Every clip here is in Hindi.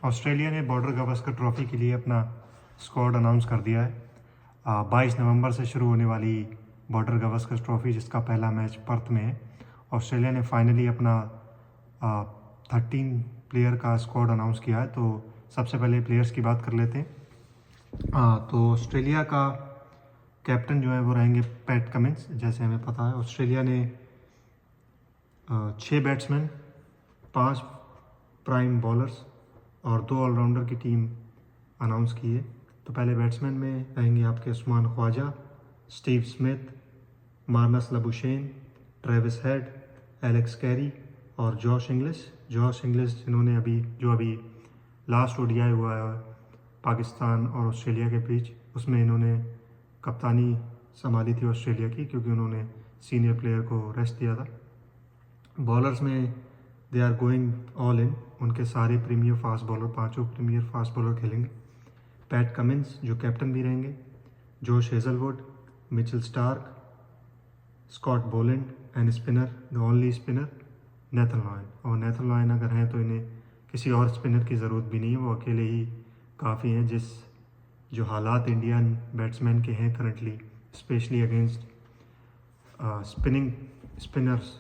ऑस्ट्रेलिया ने बॉर्डर गावस्कर ट्रॉफी के लिए अपना स्क्वाड अनाउंस कर दिया है। 22 नवंबर से शुरू होने वाली बॉर्डर गावस्कर ट्रॉफी, जिसका पहला मैच पर्थ में है, ऑस्ट्रेलिया ने फाइनली अपना 13 प्लेयर का स्क्वाड अनाउंस किया है। तो सबसे पहले प्लेयर्स की बात कर लेते हैं। तो ऑस्ट्रेलिया का कैप्टन जो है वो रहेंगे पैट कमिंस। जैसे हमें पता है, ऑस्ट्रेलिया ने 6 बैट्समैन, 5 प्राइम बॉलर्स और 2 ऑलराउंडर की टीम अनाउंस की है। तो पहले बैट्समैन में रहेंगे आपके Usman Khawaja, Steve Smith, Marnus Labuschagne, Travis Head, Alex Carey और जॉश इंग्लिश जिन्होंने अभी लास्ट ओडीआई हुआ है पाकिस्तान और ऑस्ट्रेलिया के बीच, उसमें इन्होंने कप्तानी संभाली थी ऑस्ट्रेलिया की, क्योंकि उन्होंने सीनियर प्लेयर को रेस्ट दिया था। बॉलर्स में they are going all in, उनके सारे premier fast bowler, 5 premier fast bowler खेलेंगे। पैट कमिंस जो कैप्टन भी रहेंगे, Josh Hazlewood, Mitchell Starc, Scott Boland and spinner, the only spinner Nathan Lyon. और नेथन लॉयन अगर हैं तो इन्हें किसी और स्पिनर की ज़रूरत भी नहीं है, वो अकेले ही काफ़ी हैं। जो हालात इंडियन बैट्समैन के हैं currently, specially against spinning spinners,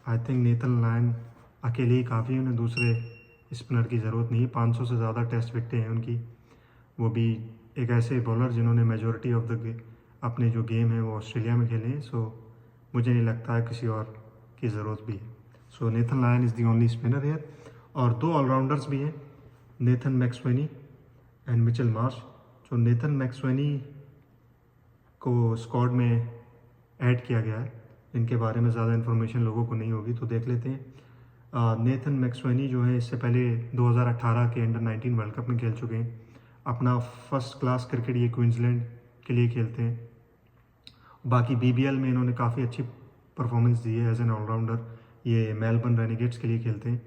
I think Nathan lion अकेले ही काफ़ी हैं, उन्हें दूसरे स्पिनर की ज़रूरत नहीं है। 500 से ज़्यादा टेस्ट विकेटें हैं उनकी, वो भी एक ऐसे बॉलर जिन्होंने मेजॉरिटी ऑफ द अपने जो गेम है वो ऑस्ट्रेलिया में खेले हैं। सो मुझे नहीं लगता है किसी और की ज़रूरत भी है। So Nathan Lyon is the only spinner here. और 2 ऑलराउंडर्स भी हैं, Nathan McSweeney and Mitchell Marsh. जो नेथन मैक्सवेनी को स्क्वाड में ऐड किया गया है, इनके बारे में ज़्यादा इन्फॉर्मेशन लोगों को नहीं होगी, तो देख लेते हैं। नेथन मैक्सवेनी जो है इससे पहले 2018 के अंडर 19 वर्ल्ड कप में खेल चुके हैं। अपना फर्स्ट क्लास क्रिकेट ये क्वींसलैंड के लिए खेलते हैं। बाकी बीबीएल में इन्होंने काफ़ी अच्छी परफॉर्मेंस दी है एज एन ऑलराउंडर। ये मेलबर्न रेनेगेट्स के लिए खेलते हैं।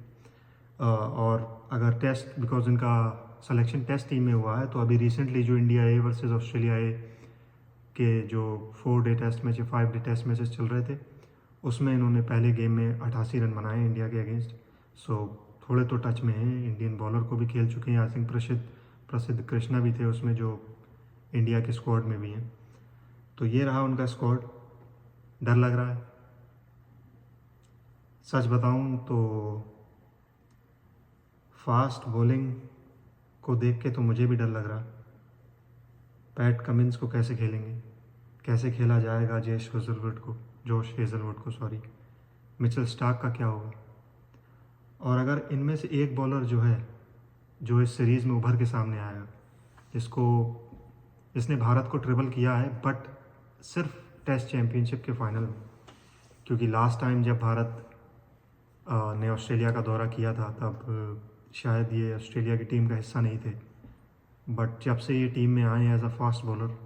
और अगर टेस्ट, बिकॉज इनका सिलेक्शन टेस्ट टीम में हुआ है, तो अभी रिसेंटली जो India A versus Australia A के जो 4 day test match, 5 day test matches चल रहे थे, उसमें इन्होंने पहले गेम में 88 रन बनाए इंडिया के अगेंस्ट। सो थोड़े तो टच में हैं, इंडियन बॉलर को भी खेल चुके हैं। आई थिंक प्रसिद्ध कृष्णा भी थे उसमें, जो इंडिया के स्क्वाड में भी हैं। तो ये रहा उनका स्क्वाड। डर लग रहा है, सच बताऊं तो फास्ट बॉलिंग को देख के तो मुझे भी डर लग रहा। पैट कमिंस को कैसे खेलेंगे, कैसे खेला जाएगा जोश हेजलवुड को सॉरी, मिचेल स्टार्क का क्या होगा। और अगर इनमें से एक बॉलर जो इस सीरीज़ में उभर के सामने आएगा, जिसने भारत को ट्रिबल किया है, बट सिर्फ टेस्ट चैम्पियनशिप के फाइनल में, क्योंकि लास्ट टाइम जब भारत ने ऑस्ट्रेलिया का दौरा किया था, तब शायद ये ऑस्ट्रेलिया की टीम का हिस्सा नहीं थे। बट जब से ये टीम में आए एज अ फास्ट बॉलर,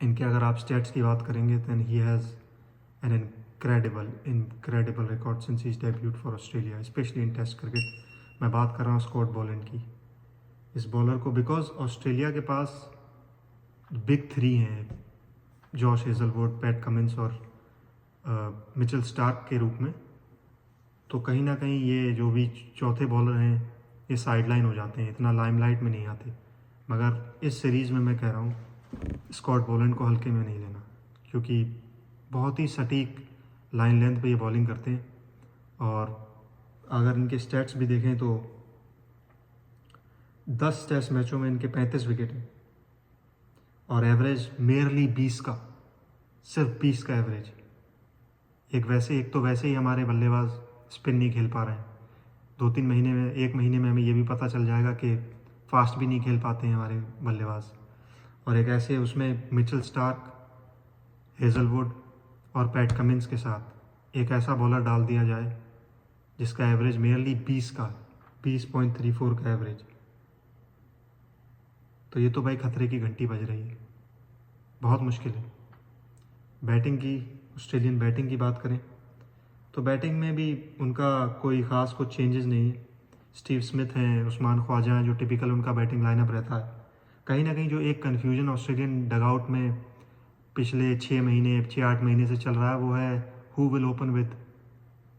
इनके अगर आप स्टेट्स की बात करेंगे, then he has an incredible record since he debuted for Australia, specially in test cricket. मैं बात कर रहा हूँ स्कॉट बोलैंड की। इस बॉलर को, बिकॉज ऑस्ट्रेलिया के पास बिग 3 हैं, जॉश हेजलवुड, पैट कमिंस और मिचेल स्टार्क के रूप में, तो कहीं ना कहीं ये जो भी चौथे बॉलर हैं, ये साइडलाइन हो जाते हैं, इतना लाइमलाइट में नहीं आते। मगर इस सीरीज़ में मैं कह रहा हूँ स्कॉट बोलैंड को हल्के में नहीं लेना, क्योंकि बहुत ही सटीक लाइन लेंथ पे ये बॉलिंग करते हैं। और अगर इनके स्टैट्स भी देखें तो 10 टेस्ट मैचों में इनके 35 विकेट हैं, और एवरेज मेयरली 20 का, सिर्फ 20 का एवरेज। एक तो वैसे ही हमारे बल्लेबाज स्पिन नहीं खेल पा रहे हैं। 2-3 महीने में, 1 महीने में हमें ये भी पता चल जाएगा कि फास्ट भी नहीं खेल पाते हैं हमारे बल्लेबाज। और एक ऐसे उसमें मिचेल स्टार्क, हेजलवुड और पैट कमिंस के साथ एक ऐसा बॉलर डाल दिया जाए जिसका एवरेज मेयरली 20 का, 20.34 का एवरेज, तो ये तो भाई खतरे की घंटी बज रही है। बहुत मुश्किल है। बैटिंग की, ऑस्ट्रेलियन बैटिंग की बात करें तो बैटिंग में भी उनका कोई ख़ास कुछ चेंजेस नहीं है। स्टीव स्मिथ हैं, उस्मान ख्वाजा हैं, जो टिपिकल उनका बैटिंग लाइनअप रहता है। कहीं ना कहीं जो एक कन्फ्यूजन ऑस्ट्रेलियन डगआउट में पिछले 6-8 महीने से चल रहा है, वो है who will open with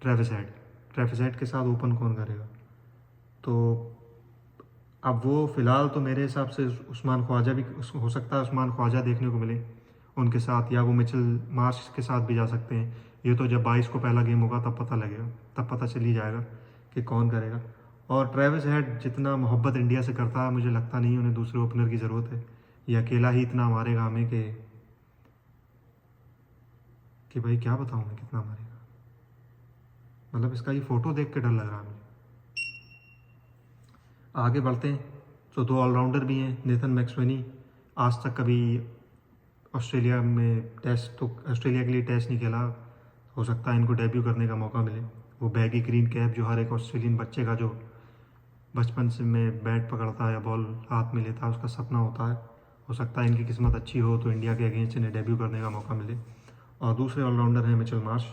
Travis head के साथ ओपन कौन करेगा। तो अब वो फ़िलहाल तो मेरे हिसाब से उस्मान ख्वाजा भी हो सकता है, उस्मान ख्वाजा देखने को मिले उनके साथ, या वो मिचेल मार्श के साथ भी जा सकते हैं। ये तो जब 22 को पहला गेम होगा तब पता लगेगा, तब पता चल ही जाएगा कि कौन करेगा। और ट्रेविस हेड जितना मोहब्बत इंडिया से करता है, मुझे लगता नहीं उन्हें दूसरे ओपनर की ज़रूरत है। ये अकेला ही इतना मारेगा हमें कि भाई क्या बताऊँ मैं कितना मारेगा। मतलब इसका ये फ़ोटो देख के डर लग रहा है मुझे। आगे बढ़ते हैं तो दो ऑलराउंडर भी हैं, नेथन मैक्सवेनी। आज तक कभी ऑस्ट्रेलिया में टेस्ट, तो ऑस्ट्रेलिया के लिए टेस्ट नहीं खेला, हो सकता है इनको डेब्यू करने का मौका मिले। वो बैगी ग्रीन कैप जो हर एक ऑस्ट्रेलियन बच्चे का जो बचपन से में बैट पकड़ता है या बॉल हाथ में लेता है उसका सपना होता है, हो सकता है इनकी किस्मत अच्छी हो तो इंडिया के अगेंस्ट इन्हें डेब्यू करने का मौका मिले। और दूसरे ऑलराउंडर हैं मिचेल मार्श।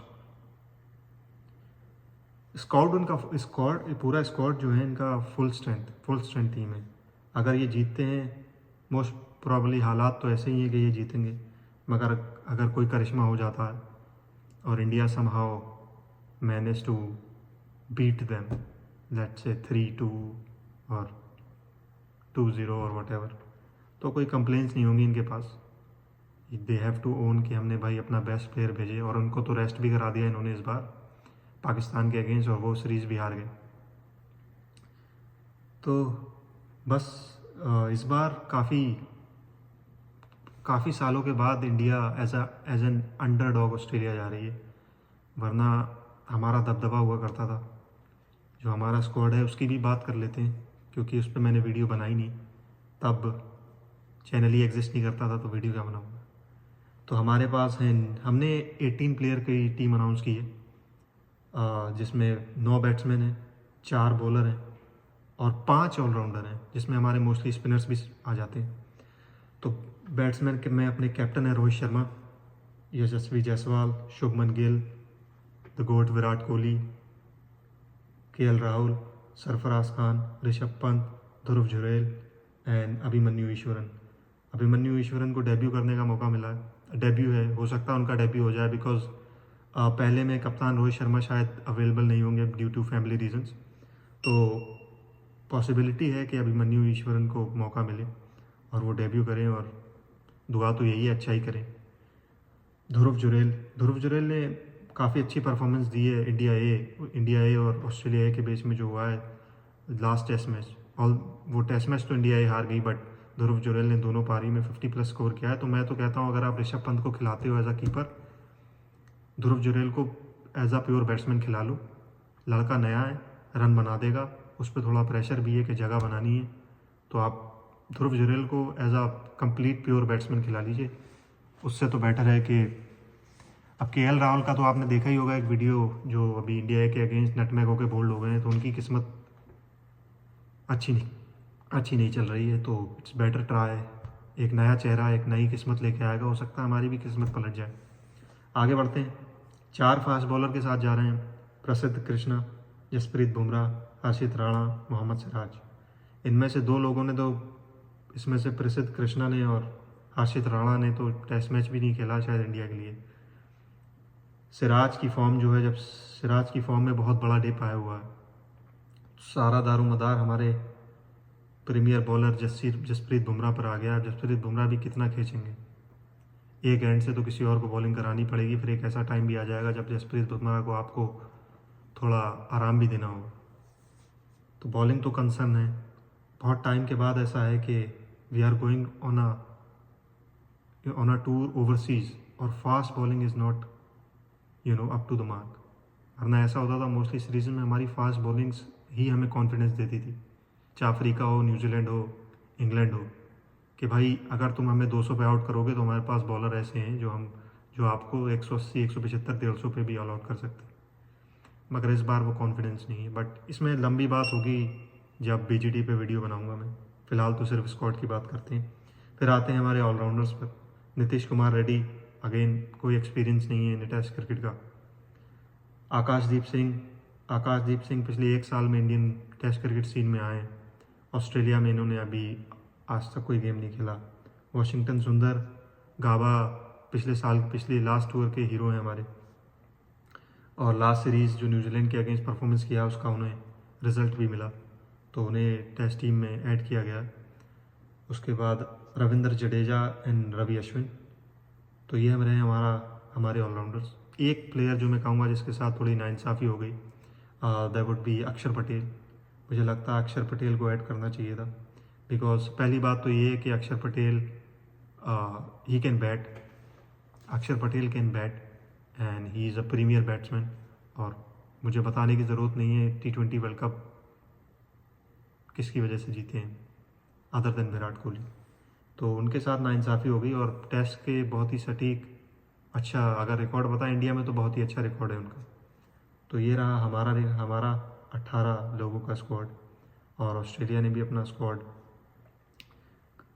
स्क्वाड उनका स्क्वाड पूरा स्क्वाड जो है इनका फुल स्ट्रेंथ टीम है। अगर ये जीतते हैं, मोस्ट प्रॉब्ली हालात तो ऐसे ही हैं कि ये जीतेंगे, मगर अगर कोई करिश्मा हो जाता है और India somehow manage to beat them, let's say 3-2 और 2-0 और वटेवर, तो कोई कंप्लेंट्स नहीं होंगी इनके पास। दे हैव टू ओन कि हमने भाई अपना बेस्ट प्लेयर भेजे, और उनको तो रेस्ट भी करा दिया इन्होंने इस बार पाकिस्तान के अगेंस्ट, और वो सीरीज़ भी हार गए। तो बस इस बार काफ़ी सालों के बाद India as an underdog Australia जा रही है, वरना हमारा दबदबा हुआ करता था। जो हमारा स्क्वाड है उसकी भी बात कर लेते हैं, क्योंकि उस पर मैंने वीडियो बनाई नहीं, तब चैनल ही एग्जिस्ट नहीं करता था तो वीडियो क्या बनाऊँगा। तो हमारे पास हैं, हमने 18 प्लेयर की टीम अनाउंस की है, जिसमें 9 बैट्समैन हैं, 4 बॉलर हैं और 5 ऑलराउंडर हैं, जिसमें हमारे मोस्टली स्पिनर्स भी आ जाते हैं। तो बैट्समैन के मैं अपने कैप्टन है Rohit Sharma, Yashasvi Jaiswal, Shubman Gill, the GOAT Virat Kohli, KL Rahul, Sarfaraz Khan, Rishabh Pant, Dhruv Jurel and Abhimanyu Easwaran. Abhimanyu Easwaran को डेब्यू करने का मौका मिला है, डेब्यू है, हो सकता है उनका डेब्यू हो जाए, बिकॉज पहले में कप्तान रोहित शर्मा शायद अवेलेबल नहीं होंगे ड्यू टू फैमिली रीजंस, तो पॉसिबिलिटी है कि अभिमन्यु ईश्वरन को मौका मिले और वो डेब्यू करें, और दुआ तो यही है अच्छा ही करें। ध्रुव जुरैल ने काफ़ी अच्छी परफॉर्मेंस दी है इंडिया ए और ऑस्ट्रेलिया ए के बीच में जो हुआ है लास्ट टेस्ट मैच, और वो टेस्ट मैच तो इंडिया ए हार गई, बट ध्रुव जुरैल ने दोनों पारी में 50+ स्कोर किया है। तो मैं तो कहता हूँ अगर आप ऋषभ पंत को खिलाते हो एज अ कीपर, ध्रुव जुरैल को एज अ प्योर बैट्समैन खिला लो। लड़का नया है, रन बना देगा, उस पर थोड़ा प्रेशर भी है कि जगह बनानी है, तो आप ध्रुव जुरैल को as a complete pure batsman खिला लीजिए। उससे तो बेटर है कि अब केएल राहुल का तो आपने देखा ही होगा एक वीडियो, जो अभी इंडिया के अगेंस्ट नटमैग होकर बोल्ड हो गए हैं, तो उनकी किस्मत अच्छी नहीं चल रही है। तो इट्स बेटर ट्राई, एक नया चेहरा एक नई किस्मत लेके आएगा, हो सकता है हमारी भी किस्मत पलट जाए। आगे बढ़ते हैं, 4 फास्ट बॉलर के साथ जा रहे हैं, प्रसिद्ध कृष्णा, जसप्रीत बुमराह, हर्षित राणा, मोहम्मद सिराज। इनमें से 2 लोगों ने तो, इसमें से प्रसिद्ध कृष्णा ने और हर्षित राणा ने तो टेस्ट मैच भी नहीं खेला शायद इंडिया के लिए। सिराज की फॉर्म जो है, जब सिराज की फॉर्म में बहुत बड़ा डिप आया हुआ है, सारा दारोमदार हमारे प्रीमियर बॉलर जसप्रीत बुमराह पर आ गया। जसप्रीत बुमराह भी कितना खींचेंगे, एक एंड से तो किसी और को बॉलिंग करानी पड़ेगी, फिर एक ऐसा टाइम भी आ जाएगा जब जसप्रीत बुमराह को आपको थोड़ा आराम भी देना होगा। तो बॉलिंग तो कंसर्न है, बहुत टाइम के बाद ऐसा है कि we are going on a tour overseas, और fast bowling is not up to the mark. वरना ऐसा होता था मोस्टली सीरीज में हमारी फास्ट बॉलिंग्स ही हमें कॉन्फिडेंस देती थी, चाहे अफ्रीका हो, न्यूजीलैंड हो, इंग्लैंड हो, कि भाई अगर तुम हमें 200 पे आउट करोगे तो हमारे पास बॉलर ऐसे हैं जो आपको 180, 175, 150 पे भी ऑल आउट कर सकते हैं। मगर इस बार वो कॉन्फिडेंस नहीं है, बट इसमें लंबी बात होगी जब BGT पे वीडियो बनाऊंगा मैं, फ़िलहाल तो सिर्फ स्क्वाड की बात करते हैं। फिर आते हैं हमारे ऑलराउंडर्स पर। नीतीश कुमार रेड्डी, अगेन कोई एक्सपीरियंस नहीं है टेस्ट क्रिकेट का। आकाशदीप सिंह पिछले 1 साल में इंडियन टेस्ट क्रिकेट सीन में आए हैं। ऑस्ट्रेलिया में इन्होंने अभी आज तक कोई गेम नहीं खेला। वॉशिंगटन सुंदर, गाबा पिछले लास्ट टूर के हीरो हैं हमारे, और लास्ट सीरीज़ जो न्यूजीलैंड के अगेंस्ट परफॉर्मेंस किया उसका उन्हें रिजल्ट भी मिला। तो उन्हें टेस्ट टीम में ऐड किया गया। उसके बाद रविंद्र जडेजा एंड रवि अश्विन। तो ये हम रहे हमारे ऑलराउंडर्स। एक प्लेयर जो मैं कहूँगा जिसके साथ थोड़ी नाइंसाफ़ी हो गई, दैट वुड बी अक्षर पटेल। मुझे लगता है अक्षर पटेल को ऐड करना चाहिए था, बिकॉज पहली बात तो ये है कि अक्षर पटेल ही can bat, Axar Patel can bat and he is a premier batsman. और मुझे बताने की ज़रूरत नहीं है T20 वर्ल्ड कप किसकी वजह से जीते हैं अदर देन विराट कोहली। तो उनके साथ नाइंसाफ़ी हो गई। और टेस्ट के बहुत ही सटीक अच्छा अगर रिकॉर्ड बताएं इंडिया में तो बहुत ही अच्छा रिकॉर्ड है उनका। तो ये रहा हमारा 18 लोगों का स्क्वाड। और ऑस्ट्रेलिया ने भी अपना स्क्वाड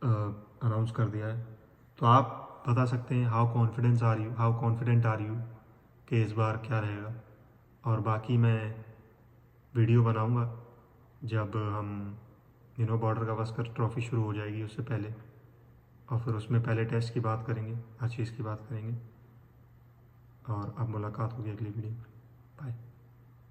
अनाउंस कर दिया है। तो आप बता सकते हैं हाउ कॉन्फिडेंट आर यू कि इस बार क्या रहेगा। और बाकी मैं वीडियो बनाऊंगा जब हम बॉर्डर गावस्कर ट्रॉफ़ी शुरू हो जाएगी उससे पहले, और फिर उसमें पहले टेस्ट की बात करेंगे, हर चीज़ की बात करेंगे। और अब मुलाकात होगी अगली वीडियो में। बाय।